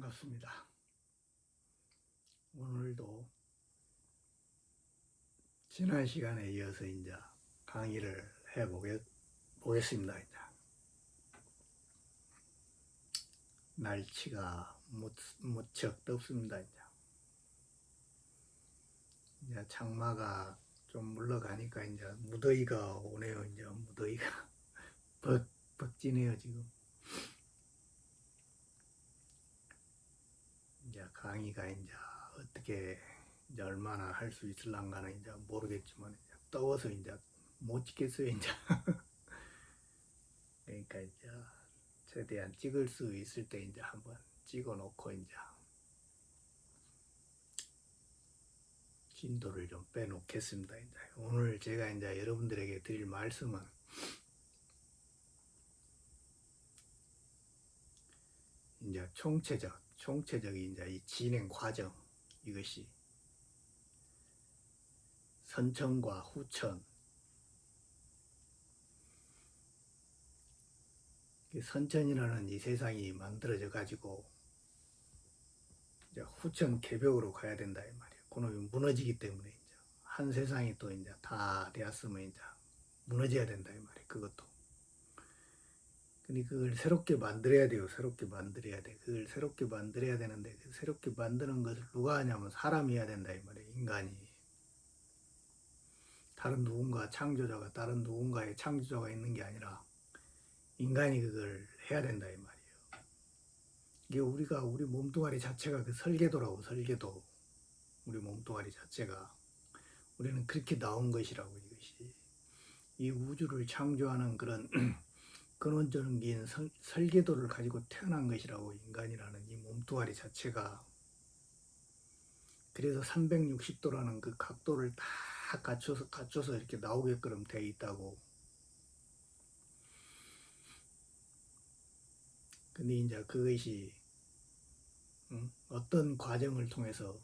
반갑습니다. 오늘도 지난 시간에 이어서 이제 강의를 해보겠습니다. 이제 날씨가 무척 덥습니다. 이제 장마가 좀 물러가니까 이제 무더위가 오네요. 이제 무더위가 벅지네요 지금. 이제 강의가 이제 어떻게 이제 얼마나 할 수 있을란가는 이제 모르겠지만 이제 더워서 이제 못 찍겠어요 이제. 그러니까 이제 최대한 찍을 수 있을 때 이제 한번 찍어 놓고 이제 진도를 좀 빼놓겠습니다. 이제 오늘 제가 이제 여러분들에게 드릴 말씀은 이제 총체적인 이제 이 진행 과정, 이것이 선천과 후천, 선천이라는 이 세상이 만들어져 가지고 이제 후천 개벽으로 가야 된다 이 말이에요. 그놈이 무너지기 때문에 이제 한 세상이 또 이제 다 되었으면 이제 무너져야 된다 이 말이에요. 그것도. 근데 그걸 새롭게 만들어야 돼요. 새롭게 만들어야 돼. 그걸 새롭게 만들어야 되는데 그 새롭게 만드는 것을 누가 하냐면 사람이 해야 된다 이 말이에요. 인간이. 다른 누군가 창조자가 다른 누군가의 창조자가 있는 게 아니라 인간이 그걸 해야 된다 이 말이에요. 이게 우리 몸뚱아리 자체가 그 설계도라고. 설계도. 우리 몸뚱아리 자체가 우리는 그렇게 나온 것이라고. 이것이 이 우주를 창조하는 그런 근원적인 설계도를 가지고 태어난 것이라고. 인간이라는 이 몸뚱아리 자체가. 그래서 360도라는 그 각도를 다 갖춰서 이렇게 나오게끔 되어 있다고. 근데 이제 그것이 어떤 과정을 통해서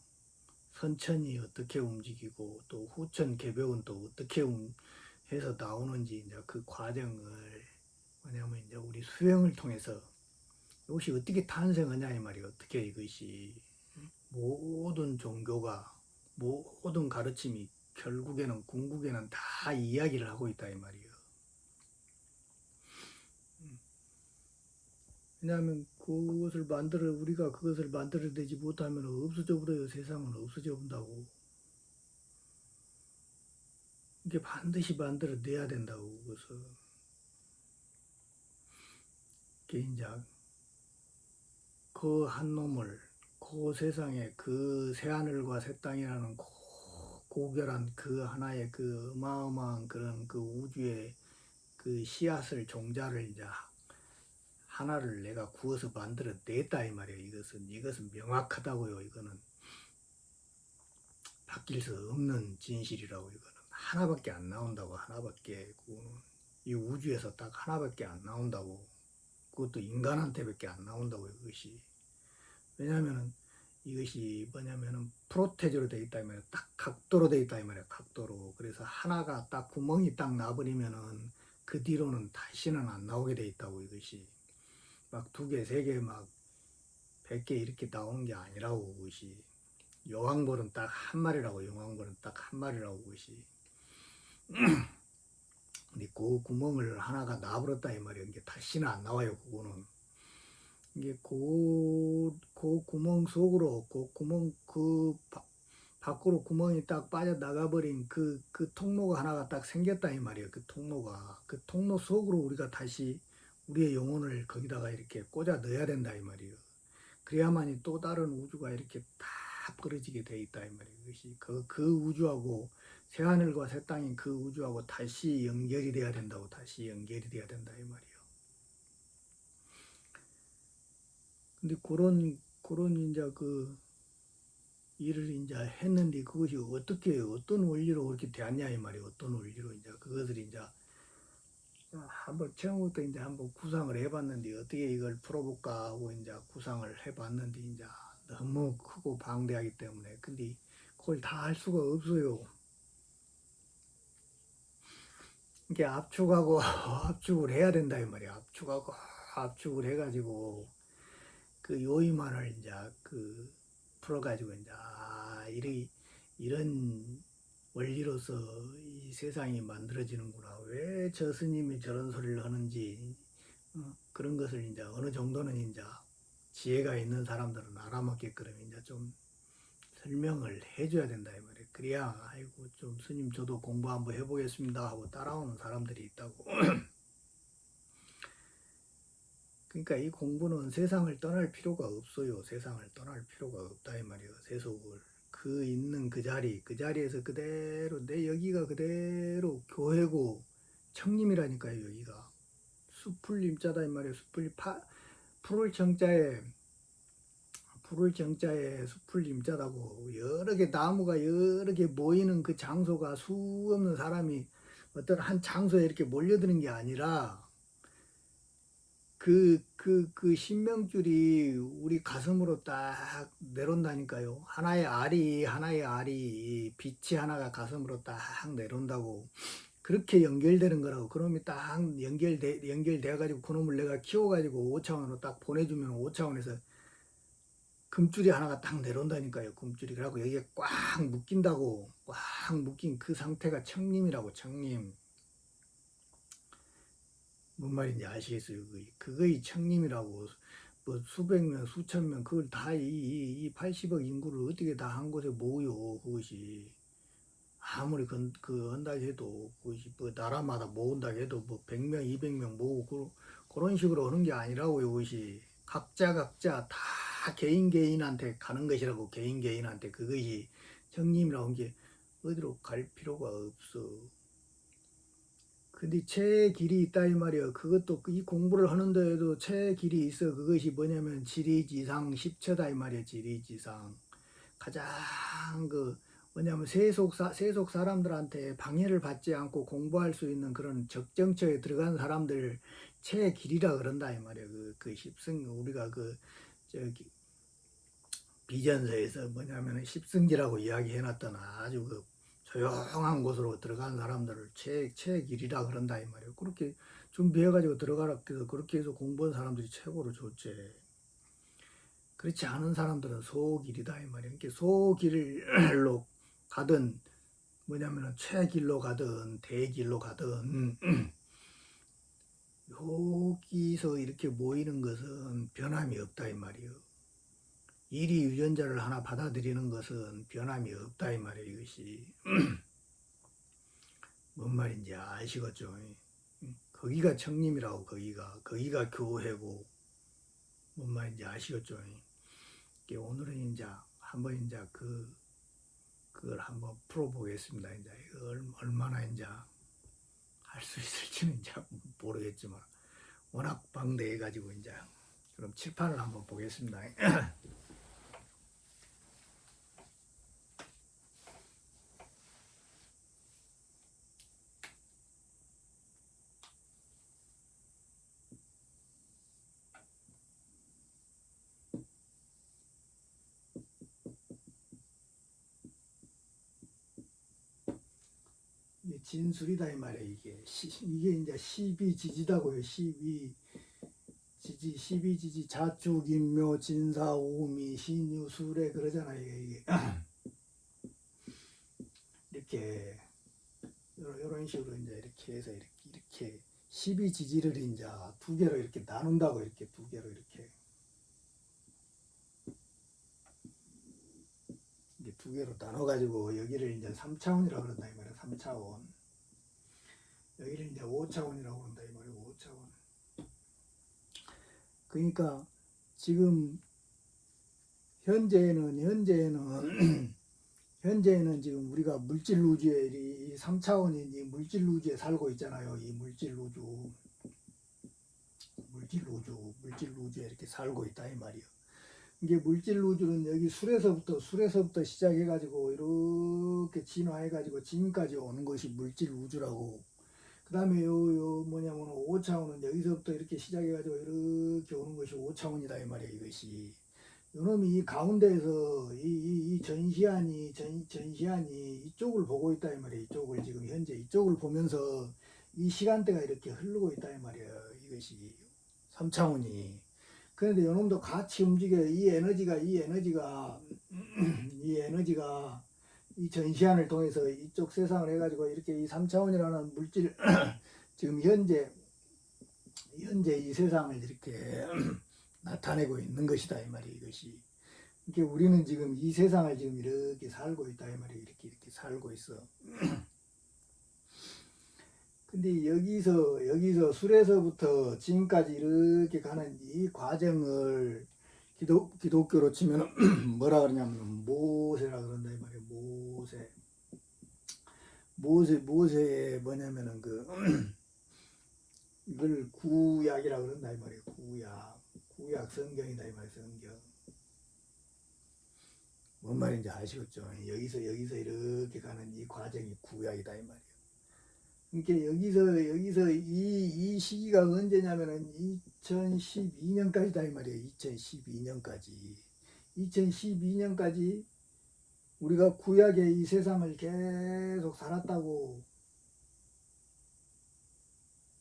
선천이 어떻게 움직이고 또 후천 개벽은 또 어떻게 해서 나오는지 이제 그 과정을 뭐냐면 이제 우리 수행을 통해서 이것이 어떻게 탄생하냐 이 말이에요. 어떻게 이것이 모든 종교가 모든 가르침이 결국에는 궁극에는 다 이야기를 하고 있다 이 말이에요. 왜냐하면 우리가 그것을 만들어내지 못하면 없어져 버려요. 세상은 없어져 본다고. 이게 반드시 만들어내야 된다고. 그것을. 개인작 그 한 놈을 그 세상에 그 새하늘과 새 땅이라는 고결한 그 하나의 그 어마어마한 그런 그 우주의 그 씨앗을 종자를 이제 하나를 내가 구워서 만들어 냈다 이 말이에요. 이것은 명확하다고요. 이거는 바뀔 수 없는 진실이라고. 이거는 하나밖에 안 나온다고. 하나밖에. 그거는 이 우주에서 딱 하나밖에 안 나온다고. 그것도 인간한테밖에 안 나온다고. 이것이. 왜냐면은 이것이 뭐냐면은 프로테즈로 되어 있다 이 말이야. 딱 각도로 되어 있다 이 말이야. 각도로. 그래서 하나가 딱 구멍이 딱 나버리면은 그 뒤로는 다시는 안 나오게 되어 있다고. 이것이 막 2개, 3개, 막 100개 이렇게 나오는 게 아니라고. 그것이 여왕벌은 딱 한 마리라고. 여왕벌은 딱 한 마리라고. 그것이. 근데 그 구멍을 하나가 나버렸다 이 말이야. 이게 다시는 안 나와요. 그거는. 이게 그 구멍 속으로, 밖으로 구멍이 딱 빠져나가버린 그 통로가 하나가 딱 생겼다 이 말이에요. 그 통로가. 그 통로 속으로 우리가 다시 우리의 영혼을 거기다가 이렇게 꽂아 넣어야 된다 이 말이에요. 그래야만이 또 다른 우주가 이렇게 다 벌어지게 돼 있다 이 말이에요. 그것이 그 우주하고 새하늘과 새 땅인 그 우주하고 다시 연결이 돼야 된다고. 다시 연결이 돼야 된다 이 말이에요. 근데 그런 이제 그 일을 이제 했는데 그것이 어떤 원리로 그렇게 되었냐 이 말이에요. 어떤 원리로 이제 그것을 이제 한번 처음부터 이제 한번 구상을 해봤는데 어떻게 이걸 풀어볼까 하고 이제 구상을 해봤는데 이제 너무 크고 방대하기 때문에. 근데 그걸 다 할 수가 없어요. 이게 압축하고 압축을 해야 된다 이 말이야. 압축하고 압축을 해가지고 그 요의만을 이제 그 풀어가지고 이제 이런 원리로서 이 세상이 만들어지는구나. 왜 저 스님이 저런 소리를 하는지 그런 것을 이제 어느 정도는 이제 지혜가 있는 사람들은 알아먹게끔 이제 좀 설명을 해줘야 된다 이 말이에요. 그래야 아이고 좀 스님 저도 공부 한번 해보겠습니다 하고 따라오는 사람들이 있다고. 그러니까 이 공부는 세상을 떠날 필요가 없어요. 세상을 떠날 필요가 없다 이 말이에요. 세속을 그 있는 그 자리에서 그대로 내 여기가 그대로 교회고 청림이라니까요. 여기가 수풀림자다 이 말이에요. 푸를 정자에 수풀림자다고 여러 개 나무가 여러 개 모이는 그 장소가 수 없는 사람이 어떤 한 장소에 이렇게 몰려드는 게 아니라 그 신명줄이 우리 가슴으로 딱 내려온다니까요. 하나의 알이, 빛이 하나가 가슴으로 딱 내려온다고. 그렇게 연결되는 거라고. 그놈이 딱 연결돼가지고 그놈을 내가 키워가지고 5차원으로 딱 보내주면 5차원에서 금줄이 하나가 딱 내려온다니까요. 금줄이. 그래갖고 여기에 꽉 묶인다고. 꽉 묶인 그 상태가 청림이라고, 청림. 뭔 말인지 아시겠어요? 그거이 청림이라고. 뭐 수백 명, 수천 명, 그걸 다 이 80억 인구를 어떻게 다 한 곳에 모으요, 그것이. 아무리 한다 해도, 그것이 뭐 나라마다 모은다 해도 뭐 100명, 200명 모으고, 그런 식으로 하는 게 아니라고요, 그것이. 각자 다 개인한테 가는 것이라고, 개인한테. 그것이 청림이라고 한 게 어디로 갈 필요가 없어. 근데 최의 길이 있다 이 말이야. 그것도 이 공부를 하는데에도 최의 길이 있어. 그것이 뭐냐면 지리지상 십처다 이 말이야. 지리지상 가장 뭐냐면 세속 사람들한테 방해를 받지 않고 공부할 수 있는 그런 적정처에 들어간 사람들 최의 길이라 그런다 이 말이야. 그 십승 우리가 저기 비전서에서 뭐냐면 십승지라고 이야기해놨던 아주 조용한 곳으로 들어간 사람들을 최길이라 그런다 이 말이에요. 그렇게 준비해가지고 들어가라 해서 그렇게 해서 공부한 사람들이 최고로 좋지. 그렇지 않은 사람들은 소길이다 이 말이에요. 그러니까 소길로 가든 뭐냐면은 최길로 가든 대길로 가든 여기서 이렇게 모이는 것은 변함이 없다 이 말이에요. 일이 유전자를 하나 받아들이는 것은 변함이 없다 이 말이에요. 이것이 뭔 말인지 아시겠죠? 거기가 청림이라고. 거기가 교회고 뭔 말인지 아시겠죠? 오늘은 이제 한번 이제 그걸 한번 풀어보겠습니다. 이제 이걸 얼마나 이제 할 수 있을지는 이제 모르겠지만 워낙 방대해가지고 이제 그럼 칠판을 한번 보겠습니다. 진술이다 이 말이야. 이게 이제 12지지다고요. 12지지 자축인묘 진사오미 신유술에 그러잖아요. 이게 이렇게 이런 식으로 이제 이렇게 해서 이렇게 12지지를 이제 두 개로 이렇게 나눈다고. 이렇게 두 개로 이렇게 두 개로 나눠가지고 여기를 이제 3차원이라고 그런다 이 말이야. 3차원. 여기를 이제 5차원이라고 그런다 이 말이야. 5차원. 그러니까 지금 현재는 지금 우리가 물질 우주에 이 3차원인 이 물질 우주에 살고 있잖아요. 이 물질 우주에 이렇게 살고 있다 이 말이에요. 이게 물질 우주는 여기 술에서부터 시작해가지고 이렇게 진화해가지고 지금까지 오는 것이 물질 우주라고. 그 다음에 뭐냐면 5차원은 여기서부터 이렇게 시작해가지고 이렇게 오는 것이 5차원이다 이 말이에요. 이것이 요놈이 이 가운데에서 이 전시안이 이쪽을 보고 있다 이 말이에요. 이쪽을 지금 현재 이쪽을 보면서 이 시간대가 이렇게 흐르고 있다 이 말이에요. 이것이 3차원이. 그런데 요놈도 같이 움직여. 이 에너지가 이 전시안을 통해서 이쪽 세상을 해가지고 이렇게 이 3차원이라는 물질 지금 현재 이 세상을 이렇게 나타내고 있는 것이다 이 말이에요. 이것이. 그러니까 우리는 지금 이 세상을 지금 이렇게 살고 있다 이 말이에요. 이렇게 살고 있어. 근데 여기서 술에서부터 지금까지 이렇게 가는 이 과정을 기독교로 치면 뭐라 그러냐면 모세라 그런다 이 말이에요. 모세 뭐냐면은 이걸 구약이라 그런다 이 말이에요. 구약 성경이다 이 말이에요. 성경. 뭔 말인지 아시겠죠? 여기서 이렇게 가는 이 과정이 구약이다 이 말이에요. 그러니까 여기서 이 시기가 언제냐면은 2012년까지다 이 말이에요. 2012년까지 우리가 구약의 이 세상을 계속 살았다고.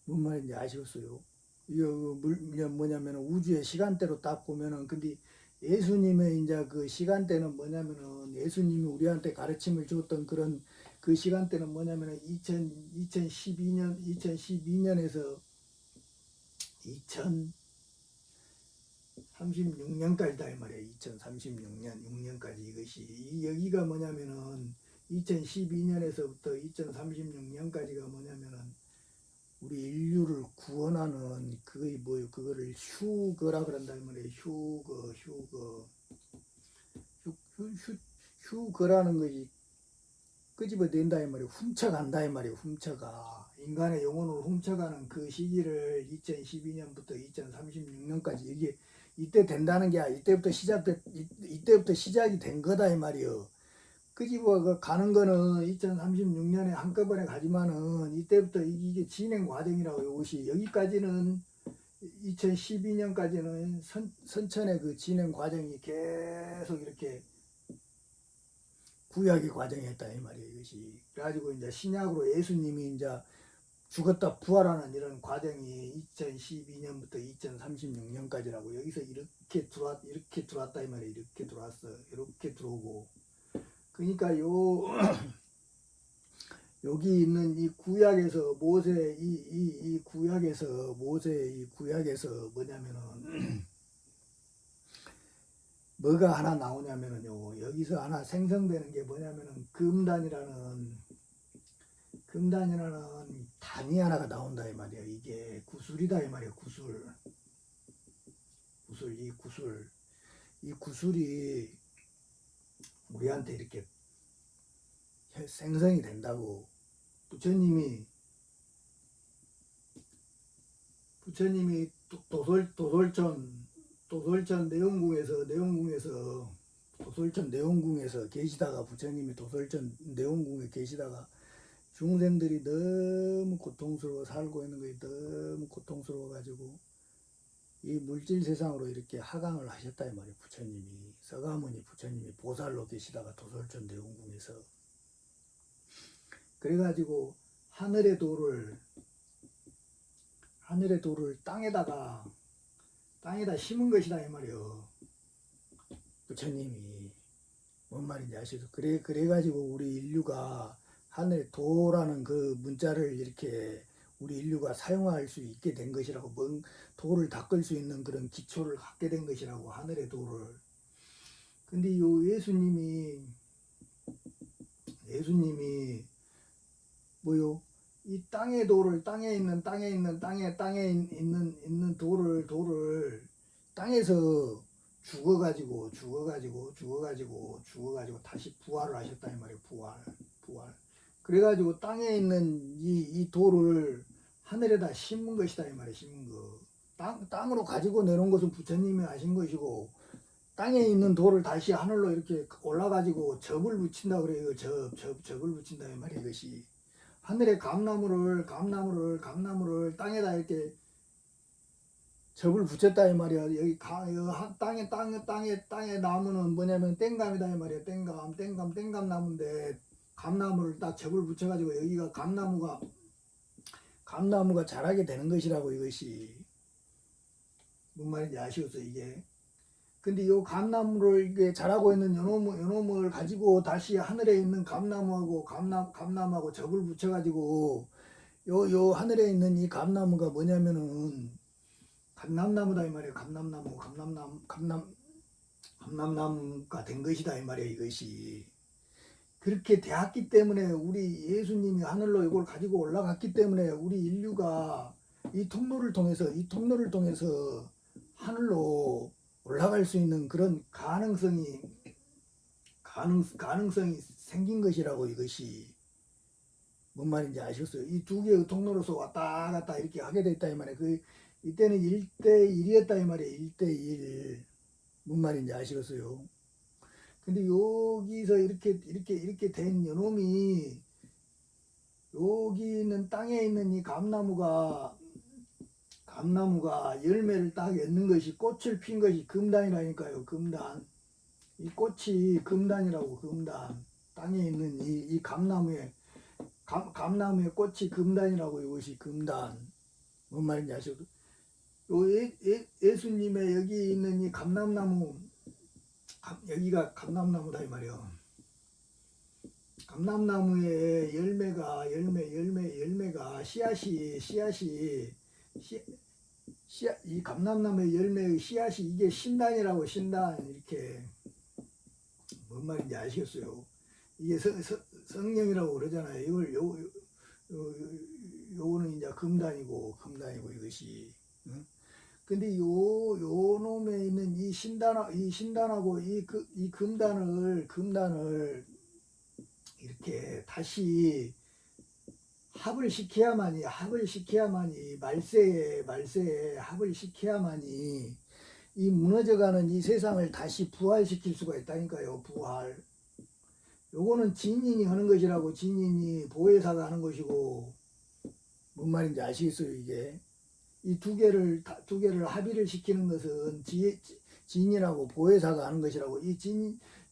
뭔 말인지 아시겠어요? 이거 뭐냐면 우주의 시간대로 딱 보면은, 근데 예수님의 이제 그 시간대는 뭐냐면은 예수님이 우리한테 가르침을 줬던 그런 그 시간대는 뭐냐면은 2012년에서 2036년까지다 이 말이에요. 2036년까지 이것이 여기가 뭐냐면은 2012년에서부터 2036년까지가 뭐냐면은 우리 인류를 구원하는 그게 뭐예요? 그거를 휴거라 그런다 이 말이에요. 휴거라는 것이 끄집어낸다 이 말이에요. 훔쳐간다 이 말이에요. 훔쳐가. 인간의 영혼을 훔쳐가는 그 시기를 2012년부터 2036년까지 이게 이때 된다는 게 이때부터 시작이 된 거다 이 말이에요. 끄집어 가는 거는 2036년에 한꺼번에 가지만은 이때부터 이게 진행 과정이라고 이것이 여기까지는 2012년까지는 선천의 그 진행 과정이 계속 이렇게 구약의 과정이었다 이 말이에요. 이것이 그래가지고 이제 신약으로 예수님이 이제 죽었다 부활하는 이런 과정이 2012년부터 2036년까지라고 여기서 이렇게 들어왔다 이 말이에요. 이렇게 들어왔어. 이렇게 들어오고. 그러니까 여기 있는 이 구약에서 이 구약에서 뭐냐면은 뭐가 하나 나오냐면은요. 여기서 하나 생성되는 게 뭐냐면은 금단이라는 단이 하나가 나온다 이 말이야. 이게 구술이다 이 말이야. 이 구술이 우리한테 이렇게 생성이 된다고. 부처님이 도솔천 내원궁에서 계시다가 부처님이 도솔천 내원궁에 계시다가 중생들이 너무 고통스러워 살고 있는 것이 너무 고통스러워 가지고 이 물질 세상으로 이렇게 하강을 하셨다 이 말이에요. 부처님이 서가모니 부처님이 보살로 계시다가 도솔천 내원궁에서 그래가지고 하늘의 돌을 땅에다 심은 것이다 이 말이에요. 부처님이 뭔 말인지 아시죠? 그래가지고 우리 인류가 하늘의 도라는 그 문자를 이렇게 우리 인류가 사용할 수 있게 된 것이라고, 돌을 닦을 수 있는 그런 기초를 갖게 된 것이라고, 하늘의 돌을. 근데 요 예수님이 뭐요? 이 땅의 돌을 땅에 있는 돌을 땅에서 죽어가지고 다시 부활을 하셨다 이 말이에요. 부활. 그래가지고 땅에 있는 이 돌을 하늘에다 심은 것이다 이 말이에요. 심은 거. 땅으로 가지고 내놓은 것은 부처님이 하신 것이고, 땅에 있는 돌을 다시 하늘로 이렇게 올라가지고 접을 붙인다 그래요. 접을 붙인다 이 말이에요. 이것이 하늘의 감나무를 땅에다 이렇게 접을 붙였다 이 말이야. 여기 땅에 나무는 뭐냐면 땡감이다 이 말이야. 땡감 나무인데 감나무를 딱 접을 붙여가지고 여기가 감나무가 자라게 되는 것이라고. 이것이 뭔 말인지 아시겠어요, 이게? 근데 요 감나무를 이게 자라고 있는 요놈을 가지고 다시 하늘에 있는 감나무하고 접을 붙여가지고 요 하늘에 있는 이 감나무가 뭐냐면은 감람나무다 이 말이에요. 감람나무가 된 것이다 이 말이에요. 이것이 그렇게 되었기 때문에 우리 예수님이 하늘로 이걸 가지고 올라갔기 때문에 우리 인류가 이 통로를 통해서 하늘로 올라갈 수 있는 그런 가능성이 생긴 것이라고. 이것이 뭔 말인지 아셨어요? 이 두 개의 통로로서 왔다 갔다 이렇게 하게 됐다 이 말이에요. 이때는 1대1이었다 이 말이에요. 1대1. 뭔 말인지 아시겠어요? 근데 여기서 이렇게 된 요놈이 여기 있는 땅에 있는 이 감나무가 열매를 딱 맺는 것이 꽃을 핀 것이 금단이라니까요. 금단. 이 꽃이 금단이라고. 금단. 땅에 있는 이 감나무의 꽃이 금단이라고. 이것이 금단. 뭔 말인지 아시죠? 예수님의 여기 있는 이 감람나무, 여기가 감람나무다 이 말이요. 감람나무의 열매가 이 감람나무의 열매의 씨앗이 이게 신단이라고. 신단. 이렇게 뭔 말인지 아시겠어요? 이게 성령이라고 그러잖아요. 요거는 이제 금단이고 이것이. 응? 근데 요 놈에 있는 이 신단하고 이 금단을 이렇게 다시 합을 시켜야만이 말세에 합을 시켜야만이 이 무너져가는 이 세상을 다시 부활시킬 수가 있다니까요. 부활. 요거는 진인이 하는 것이라고. 진인이 보혜사가 하는 것이고. 뭔 말인지 아시겠어요? 이게 이 두 개를 합의를 시키는 것은 진이라고 보혜사가 하는 것이라고.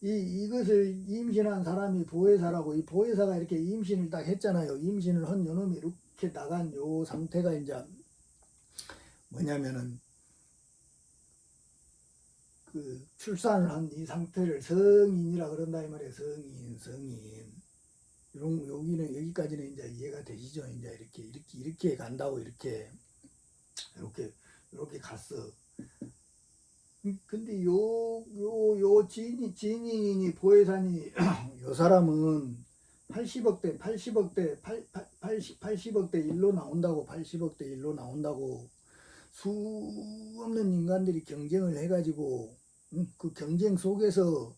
이것을 임신한 사람이 보혜사라고. 이 보혜사가 이렇게 임신을 딱 했잖아요. 임신을 한 요놈이 이렇게 나간 요 상태가 이제 뭐냐면은 그 출산을 한 이 상태를 성인이라 그런다 이 말이에요. 성인. 여기까지는 이제 이해가 되시죠? 이제 이렇게 간다고. 이렇게 갔어. 근데 요 진인이 보혜사니 요 사람은 80억대 1로 나온다고. 80억대 1로 나온다고. 수 없는 인간들이 경쟁을 해가지고 그 경쟁 속에서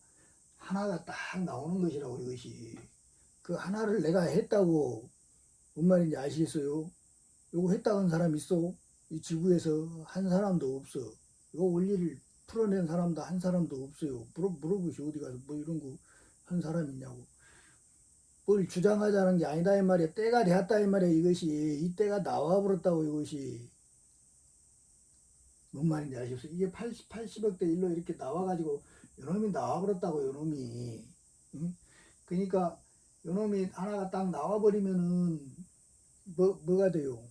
하나가 딱 나오는 것이라고. 이것이 그 하나를 내가 했다고. 뭔 말인지 아시겠어요? 요거 했다는 사람 있어? 이 지구에서 한 사람도 없어. 요 원리를 풀어낸 사람도 한 사람도 없어요. 물어보시 어디 가서 뭐 이런 거 한 사람 있냐고. 뭘 주장하자는 게 아니다 이 말이야. 때가 되었다 이 말이야. 이것이 이 때가 나와버렸다고. 이것이 뭔 말인지 아시겠어요? 이게 80억대 1로 이렇게 나와가지고 요놈이 나와버렸다고. 요놈이. 응? 그러니까 요놈이 하나가 딱 나와버리면은 뭐가 돼요?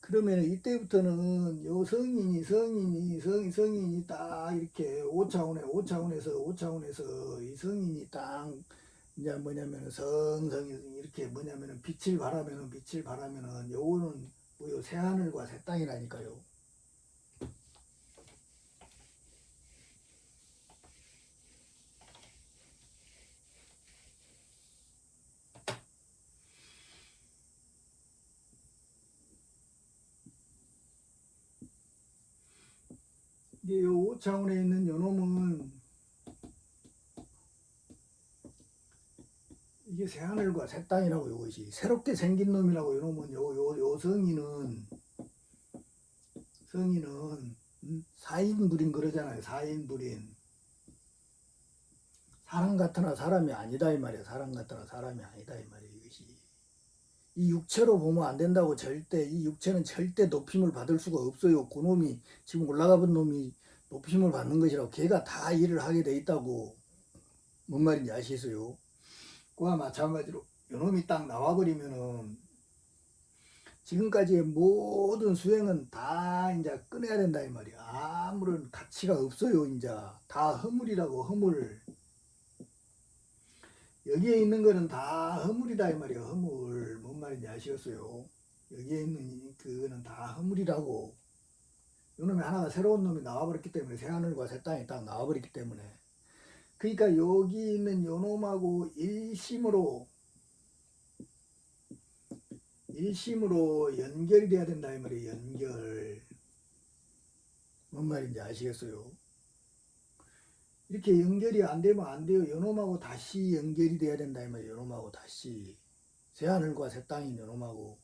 그러면 이때부터는 요 성인이 딱 이렇게 5차원에서 이 성인이 딱 이제 뭐냐면은 성성이 이렇게 뭐냐면은 빛을 바라면은 요거는 뭐요? 새 하늘과 새 땅이라니까요. 이제 요 5차원에 있는 요 놈은 이게 새 하늘과 새 땅이라고. 이것이 새롭게 생긴 놈이라고. 요 놈은 요 성인은 4인불인 그러잖아요. 4인불인. 사람 같으나 사람이 아니다 이 말이야. 사람 같으나 사람이 아니다 이 말이야. 이것이 이 육체로 보면 안 된다고. 절대 이 육체는 절대 높임을 받을 수가 없어요. 그 놈이 지금 올라가 본 놈이 높임을 받는 것이라고. 걔가 다 일을 하게 돼 있다고. 뭔 말인지 아시겠어요? 그와 마찬가지로 요놈이 딱 나와버리면은 지금까지의 모든 수행은 다 이제 끊어야 된다 이 말이야. 아무런 가치가 없어요. 이제 다 허물이라고 허물. 여기에 있는 거는 다 허물이다 이 말이야. 허물. 뭔 말인지 아시겠어요? 여기에 있는 그거는 다 허물이라고. 요놈이 하나가 새로운 놈이 나와버렸기 때문에 새 하늘과 새 땅이 딱 나와버렸기 때문에 그러니까 여기 있는 요놈하고 일심으로 연결이 돼야 된다 이 말이에요. 연결. 뭔 말인지 아시겠어요? 이렇게 연결이 안 되면 안 돼요. 요놈하고 다시 연결이 돼야 된다 이 말이에요. 요놈하고 다시 새하늘과 새 땅인 요놈하고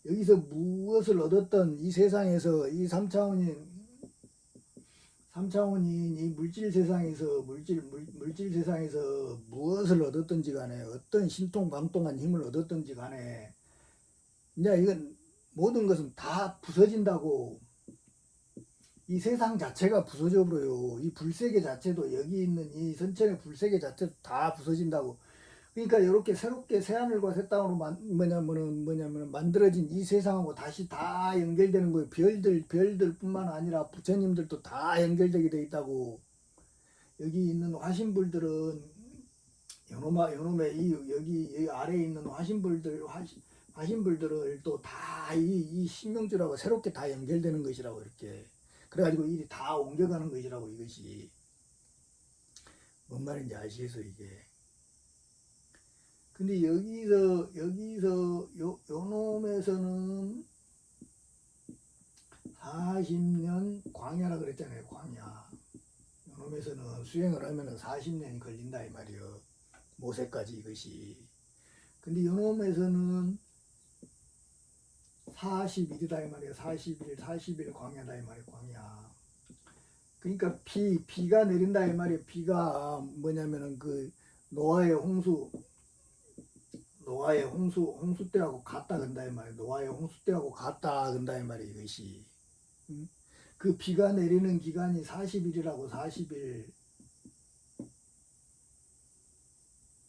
여기서 무엇을 얻었던 이 세상에서 이 삼차원인 이 물질 세상에서 물질 세상에서 무엇을 얻었든지 간에 어떤 신통방통한 힘을 얻었든지 간에 이제 이건 모든 것은 다 부서진다고. 이 세상 자체가 부서져 버려요. 이 불세계 자체도 여기 있는 이 선천의 불세계 자체도 다 부서진다고. 그러니까 이렇게 새롭게 새하늘과 새 땅으로 뭐냐면 만들어진 이 세상하고 다시 다 연결되는 거예요. 별들뿐만 아니라 부처님들도 다 연결되게 돼 있다고. 여기 있는 화신불들은 요놈의 여기 아래에 있는 화신불들을 또 다 이 신명주라고 새롭게 다 연결되는 것이라고 이렇게. 그래가지고 일이 다 옮겨가는 것이라고 이것이. 뭔 말인지 아시겠어요 이게. 근데 여기서 요 놈에서는 40년 광야라 그랬잖아요. 광야. 요 놈에서는 수행을 하면은 40년이 걸린다 이 말이요. 모세까지 이것이. 근데 요 놈에서는 40일이다 이 말이에요. 40일 광야다 이 말이에요. 광야. 그러니까 비가 내린다 이 말이에요. 비가 뭐냐면은 그 노아의 홍수 때하고 같다 근다 이 말이에요. 노아의 홍수 때하고 같다 근다 이 말이에요. 이것이. 그 비가 내리는 기간이 40일이라고 40일.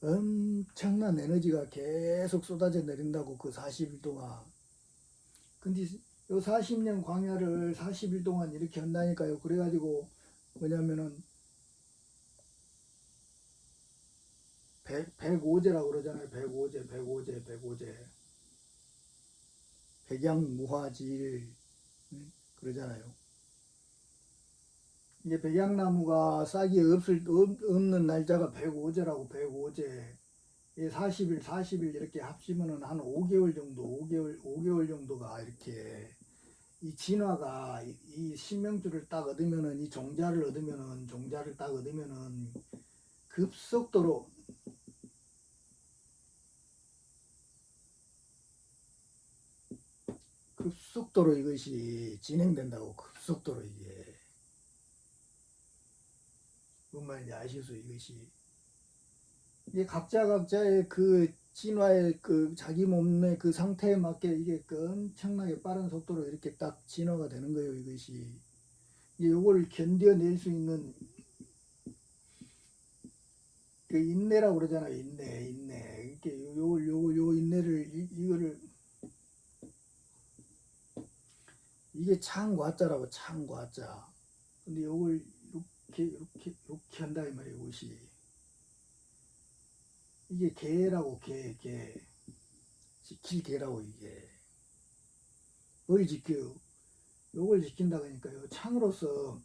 엄청난 에너지가 계속 쏟아져 내린다고 그 40일 동안. 근데 요 40년 광야를 40일 동안 이렇게 한다니까요. 그래가지고 뭐냐면은 105제라고 그러잖아요. 105제. 백양무화질 그러잖아요. 이제 백양나무가 싹이 없는 날짜가 105제라고 105제. 40일 이렇게 합치면은 한 5개월 정도가 이렇게 이 진화가 이 신명주를 딱 얻으면은 이 종자를 딱 얻으면은 급속도로 이것이 진행된다고. 급속도로 이게. 뭔 말인지 아시겠어요 이것이. 이게 각자의 그 진화의 그 자기 몸의 그 상태에 맞게 이게 엄청나게 빠른 속도로 이렇게 딱 진화가 되는 거예요 이것이. 이걸 견뎌낼 수 있는 그 인내라고 그러잖아요. 인내. 이렇게 요 인내를 이거를 이게 창과자라고. 창과자. 근데 요걸 이렇게 한다 이 말이에요. 이것이. 이게 개라고. 개 지킬 개라고. 이게 뭘 지켜요? 요걸 지킨다 그러니까요. 창으로서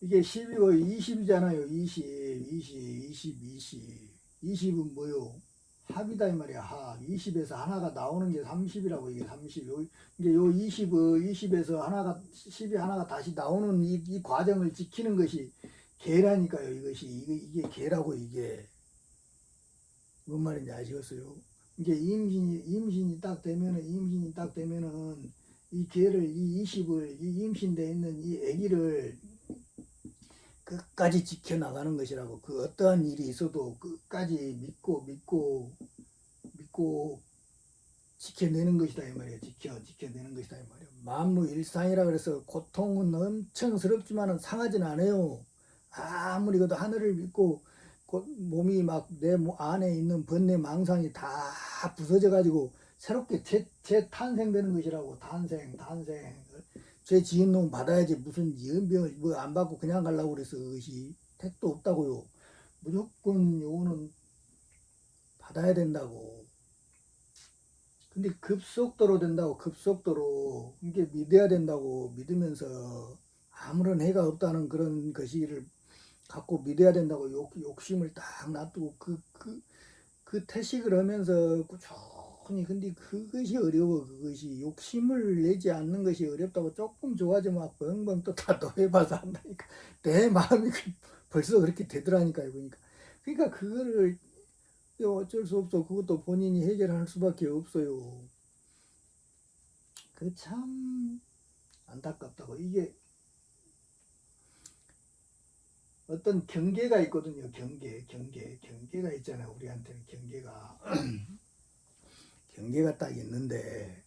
이게 12월 20이잖아요. 20은 뭐요? 합이다 이 말이야. 합. 20에서 하나가 나오는 게 30이라고. 이게 30. 이게 요 20에서 하나가 10이 하나가 다시 나오는 이 과정을 지키는 것이 개라니까요. 이것이 이게 개라고. 이게 뭔 말인지 아시겠어요? 이게 임신이 딱 되면은 이 개를 이 20을 이 임신돼 있는 이 아기를 끝까지 지켜나가는 것이라고. 그 어떠한 일이 있어도 끝까지 믿고 지켜내는 것이다 이 말이에요. 지켜내는 것이다 이 말이에요. 만무 일상이라 그래서 고통은 엄청스럽지만은 상하진 않아요. 아무리 그래도 하늘을 믿고 몸이 막 내 안에 있는 번뇌 망상이 다 부서져 가지고 새롭게 재탄생되는 것이라고. 탄생. 죄 지은 놈 받아야지. 무슨 연병을 뭐 안 받고 그냥 가려고 그래서 그것이 택도 없다고요. 무조건 요거는 받아야 된다고. 근데 급속도로 된다고. 급속도로. 이게 믿어야 된다고. 믿으면서 아무런 해가 없다는 그런 것이를 갖고 믿어야 된다고. 욕심을 딱 놔두고 그 태식을 하면서 꾸준히. 근데 그것이 어려워. 그것이 욕심을 내지 않는 것이 어렵다고. 조금 좋아지면 막 벙벙 또 다 또 해봐서 한다니까. 내 마음이 벌써 그렇게 되더라니까요. 그러니까 그거를 어쩔 수 없어. 그것도 본인이 해결할 수밖에 없어요. 그 참 안타깝다고. 이게 어떤 경계가 있거든요. 경계가 있잖아요. 우리한테는 경계가 경계가 딱 있는데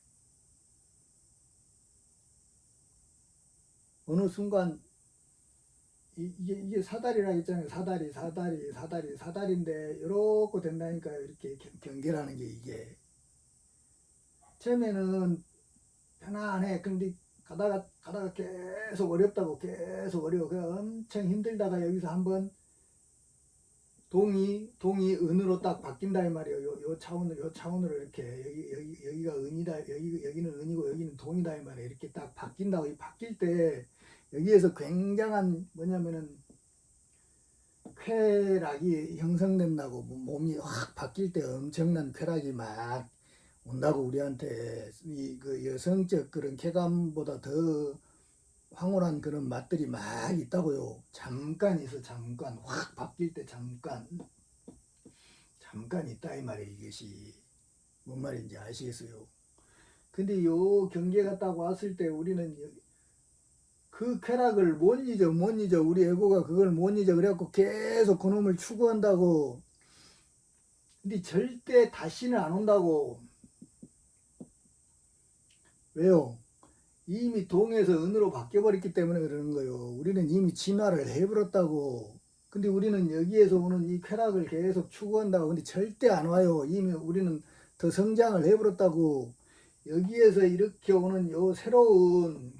어느 순간 이게 사다리라 했잖아요. 사다리인데 이렇게 된다니까요. 이렇게 경계라는 게. 이게 처음에는 편안해. 근데 가다가 계속 어렵다고. 계속 어려워. 그 엄청 힘들다가 여기서 한번 동이 은으로 딱 바뀐다 이 말이에요. 요 차원으로 이렇게 여기가 은이다. 여기는 은이고 여기는 동이다 이 말이에요. 이렇게 딱 바뀐다고. 이 바뀔 때 여기에서 굉장한 뭐냐면은 쾌락이 형성된다고. 몸이 확 바뀔 때 엄청난 쾌락이 막 온다고. 우리한테 그 여성적 그런 쾌감보다 더 황홀한 그런 맛들이 막 있다고요. 잠깐 있어. 잠깐 확 바뀔 때 잠깐 있다 이 말이에요. 이것이 뭔 말인지 아시겠어요? 근데 요 경계가 딱 왔을 때 우리는 그 쾌락을 못 잊어. 우리 에고가 그걸 못 잊어. 그래갖고 계속 그놈을 추구한다고. 근데 절대 다시는 안 온다고. 왜요? 이미 동에서 은으로 바뀌어버렸기 때문에 그러는 거예요. 우리는 이미 진화를 해버렸다고. 근데 우리는 여기에서 오는 이 쾌락을 계속 추구한다고. 근데 절대 안 와요. 이미 우리는 더 성장을 해버렸다고. 여기에서 이렇게 오는 요 새로운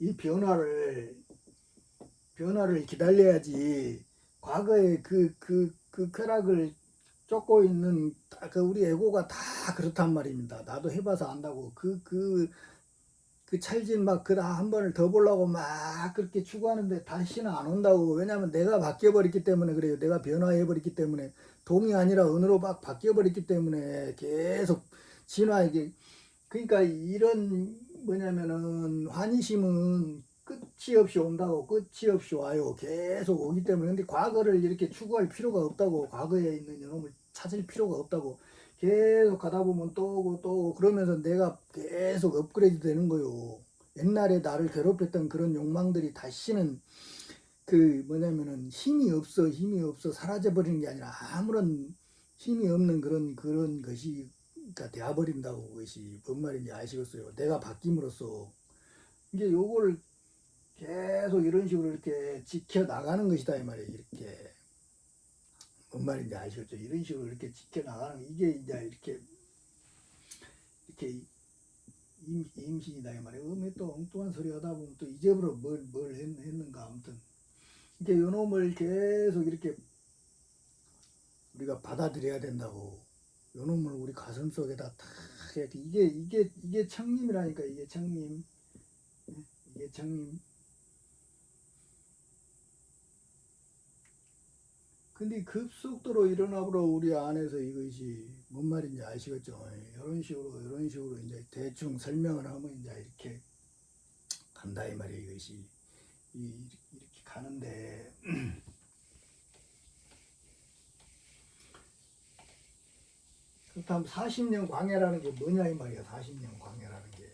이 변화를 기다려야지. 과거에 그 쾌락을 쫓고 있는 그 우리 에고가 다 그렇단 말입니다. 나도 해봐서 안다고. 그 찰진 막 그 한 번을 더 보려고 막 그렇게 추구하는데 다시는 안 온다고. 왜냐면 내가 바뀌어버렸기 때문에 그래요. 내가 변화해버렸기 때문에. 동이 아니라 은으로 막 바뀌어버렸기 때문에 계속 진화하게. 그러니까 이런 뭐냐면은 환희심은 끝이 없이 온다고. 끝이 없이 와요. 계속 오기 때문에. 근데 과거를 이렇게 추구할 필요가 없다고. 과거에 있는 이놈을 찾을 필요가 없다고. 계속 가다 보면 또 오고 또 오고 그러면서 내가 계속 업그레이드 되는 거요. 옛날에 나를 괴롭혔던 그런 욕망들이 다시는 그 뭐냐면은 힘이 없어 사라져 버리는 게 아니라 아무런 힘이 없는 그런 것이 그러니까 되어버린다고. 그것이 뭔 말인지 아시겠어요? 내가 바뀜으로써 이게 요거를 계속 이런 식으로 이렇게 지켜 나가는 것이다 이 말이에요. 이렇게 뭔 말인지 아시겠죠? 이런 식으로 이렇게 지켜 나가는 이게 이제 이렇게 임신이다 이 말이에요. 또 엉뚱한 소리 하다 보면 또 이제부터 뭘 했는가. 아무튼 이게 요놈을 계속 이렇게 우리가 받아들여야 된다고. 요놈을 우리 가슴 속에다 탁 이렇게 이게 청림이라니까. 이게 청림. 이게 청림. 근데 급속도로 일어나버려 우리 안에서. 이것이 뭔 말인지 아시겠죠? 이런 식으로 이제 대충 설명을 하면 이제 이렇게 간다 이 말이에요. 이것이 이렇게 가는데 그렇다면 40년 광야라는 게 뭐냐 이 말이야. 40년 광야라는 게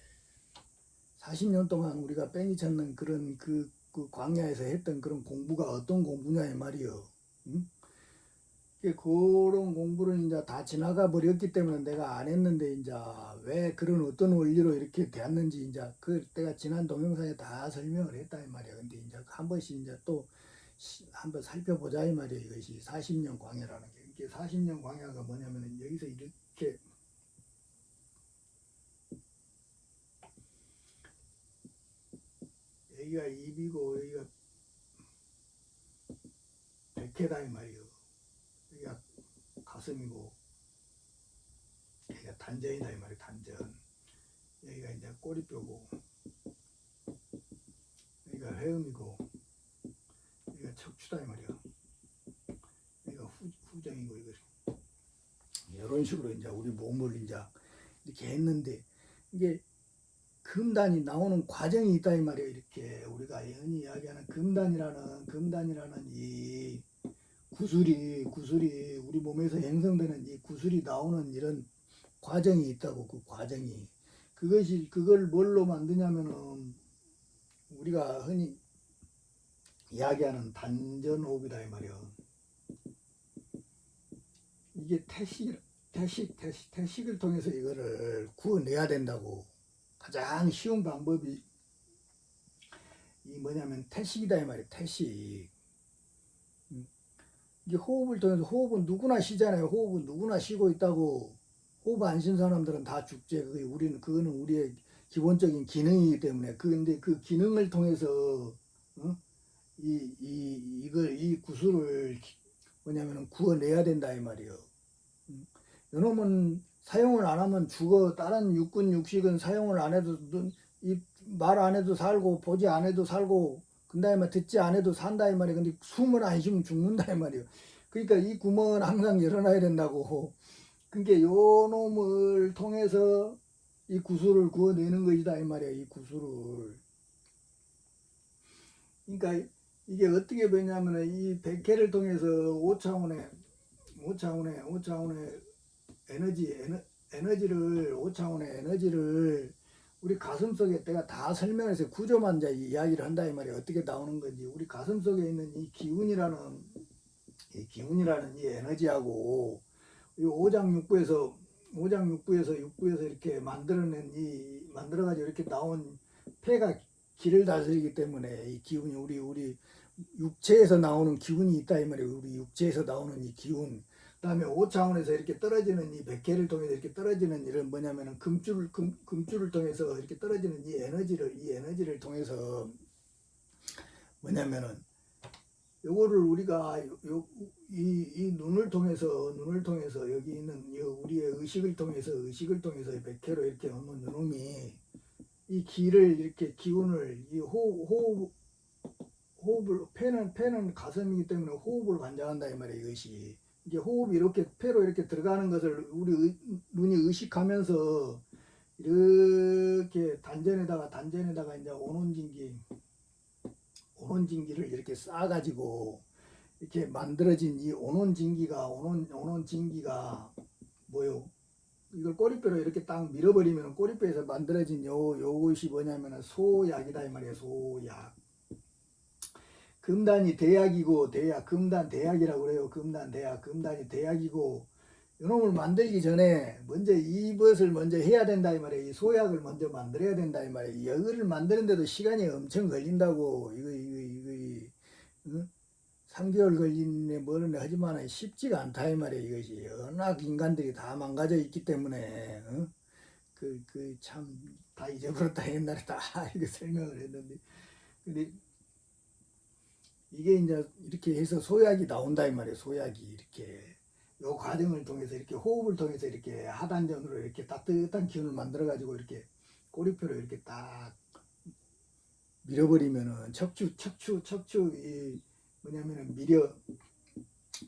40년 동안 우리가 뺑이 쳤는 그런 그 광야에서 했던 그런 공부가 어떤 공부냐 이 말이요. 응? 그런 공부를 이제 다 지나가 버렸기 때문에 내가 안 했는데 이제 왜 그런 어떤 원리로 이렇게 되었는지 이제 그 내가 지난 동영상에 다 설명을 했다 이 말이야. 근데 이제 한 번씩 이제 또 한번 살펴보자 이 말이야. 이것이 40년 광야라는 게 이렇게 40년 광야가 뭐냐면은 여기서 이렇게 여기가 입이고 여기가 백회다 이 말이요. 여기가 가슴이고 여기가 단전이다 이 말이요. 단전. 여기가 이제 꼬리뼈고 여기가 회음이고 여기가 척추다 이 말이야. 여기가 후정이고 이거 이런 식으로 이제 우리 몸을 이제 이렇게 했는데 이게 금단이 나오는 과정이 있다 이 말이에요. 이렇게 우리가 흔히 이야기하는 금단이라는 이 구슬이 우리 몸에서 형성되는 이 구슬이 나오는 이런 과정이 있다고. 그 과정이 그걸 뭘로 만드냐면은 우리가 흔히 이야기하는 단전호흡이다 이 말이에요. 이게 태식을 통해서 이거를 구워내야 된다고. 가장 쉬운 방법이 이 뭐냐면 태식이다 이 말이에요. 태식. 이게 호흡을 통해서, 호흡은 누구나 쉬잖아요. 호흡은 누구나 쉬고 있다고. 호흡 안 쉰 사람들은 다 죽지. 그거는 우리의 기본적인 기능이기 때문에. 근데 그 기능을 통해서 이 구슬을 뭐냐면은 구워내야 된다 이 말이에요. 요놈은 사용을 안 하면 죽어. 다른 육군 육식은 사용을 안 해도 말 안 해도 살고 보지 안 해도 살고 그다음에 듣지 안 해도 산다 이 말이에요. 근데 숨을 안 쉬면 죽는다 이 말이에요. 그러니까 이 구멍은 항상 열어놔야 된다고. 그러니까 요 놈을 통해서 이 구슬을 구워내는 것이다 이 말이에요. 이 구슬을. 그러니까 이게 어떻게 되냐면은 이 백회를 통해서 5차원의 에너지를 5차원의 에너지를 우리 가슴 속에 내가 다 설명해서 구조만 이제 이야기를 한다 이 말이에요. 어떻게 나오는 건지. 우리 가슴 속에 있는 이 기운이라는 이 에너지하고 이 오장육부에서 이렇게 만들어가지고 이렇게 나온 폐가 기를 다스리기 때문에 이 기운이 우리 육체에서 나오는 기운이 있다 이 말이에요. 우리 육체에서 나오는 이 기운. 그다음에 5차원에서 이렇게 떨어지는 이 백회를 통해서 이렇게 떨어지는 이런 뭐냐면은 금줄을 통해서 이렇게 떨어지는 이 에너지를 통해서 뭐냐면은 요거를 우리가 이 눈을 통해서 여기 있는 우리의 의식을 통해서 백회로 이렇게 오는 요놈이 이 기를 이렇게 기운을 이 호흡을 폐는 가슴이기 때문에 호흡을 관장한다 이 말이에요. 이것이 이게 호흡이 이렇게 폐로 이렇게 들어가는 것을 우리 눈이 의식하면서 이렇게 단전에다가 이제 오논진기를 이렇게 쌓아가지고 이렇게 만들어진 이 오논진기가 뭐요? 이걸 꼬리뼈로 이렇게 딱 밀어버리면 꼬리뼈에서 만들어진 요것이 뭐냐면은 소약이다 이 말이에요. 소약. 금단이 대약이고 금단 대약이라고 그래요. 금단이 대약이고 이놈을 만들기 전에 먼저 이것을 먼저 해야 된다 이 말이에요. 이 소약을 먼저 만들어야 된다 이 말이에요. 이거를 만드는데도 시간이 엄청 걸린다고. 이거 응? 3개월 걸리네 뭐는 하지만 쉽지가 않다 이 말이에요. 이것이 워낙 인간들이 다 망가져 있기 때문에 참 다 잊어버렸다. 옛날에 다 이렇게 설명을 했는데 근데 이게 이제 이렇게 해서 소약이 나온다 이 말이에요. 소약이 이렇게 요 과정을 통해서 이렇게 호흡을 통해서 이렇게 하단전으로 이렇게 따뜻한 기운을 만들어 가지고 이렇게 꼬리표로 이렇게 딱 밀어버리면은 척추 이 뭐냐면은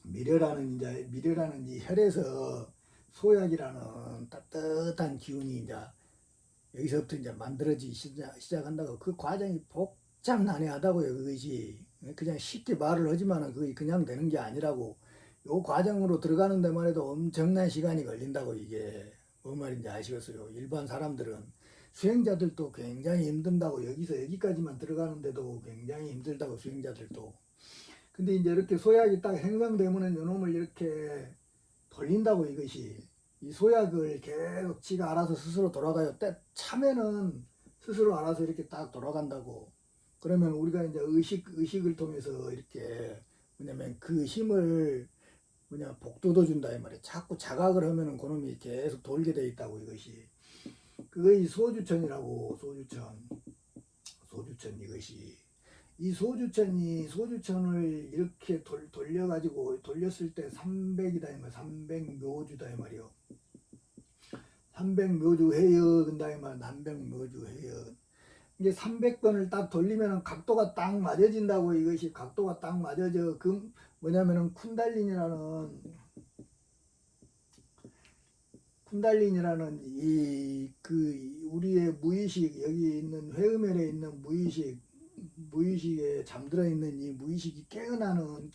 미려라는 이 혈에서 소약이라는 따뜻한 기운이 이제 여기서부터 이제 만들어지기 시작한다고. 그 과정이 복잡난해하다고요. 그것이 그냥 쉽게 말을 하지만은 그게 그냥 되는 게 아니라고. 요 과정으로 들어가는 데만 해도 엄청난 시간이 걸린다고. 이게 뭔 말인지 아시겠어요? 일반 사람들은 수행자들도 굉장히 힘든다고. 여기서 여기까지만 들어가는데도 굉장히 힘들다고 수행자들도. 근데 이제 이렇게 소약이 딱 생성되면은 요놈을 이렇게 돌린다고. 이것이 이 소약을 계속 지가 알아서 스스로 돌아가요. 때 차면은 스스로 알아서 이렇게 딱 돌아간다고. 그러면 우리가 이제 의식을 통해서 이렇게 뭐냐면 그 힘을 뭐냐 복도도 준다 이 말이야. 자꾸 자각을 하면은 그놈이 계속 돌게 돼 있다고 이것이. 그것이 소주천이라고. 소주천 이것이. 이 소주천을 이렇게 돌려가지고 돌렸을 때 300이다 이 말이야. 300묘주다 이 말이요. 300묘주 해역은다 이 말이야. 300묘주 해역. 이게 300번을 딱 돌리면은 각도가 딱 맞아진다고 이것이. 각도가 딱 맞아져. 그 뭐냐면은 쿤달린이라는 이 그 우리의 무의식, 여기 있는 회음혈에 있는 무의식에 잠들어 있는 이 무의식이 깨어나는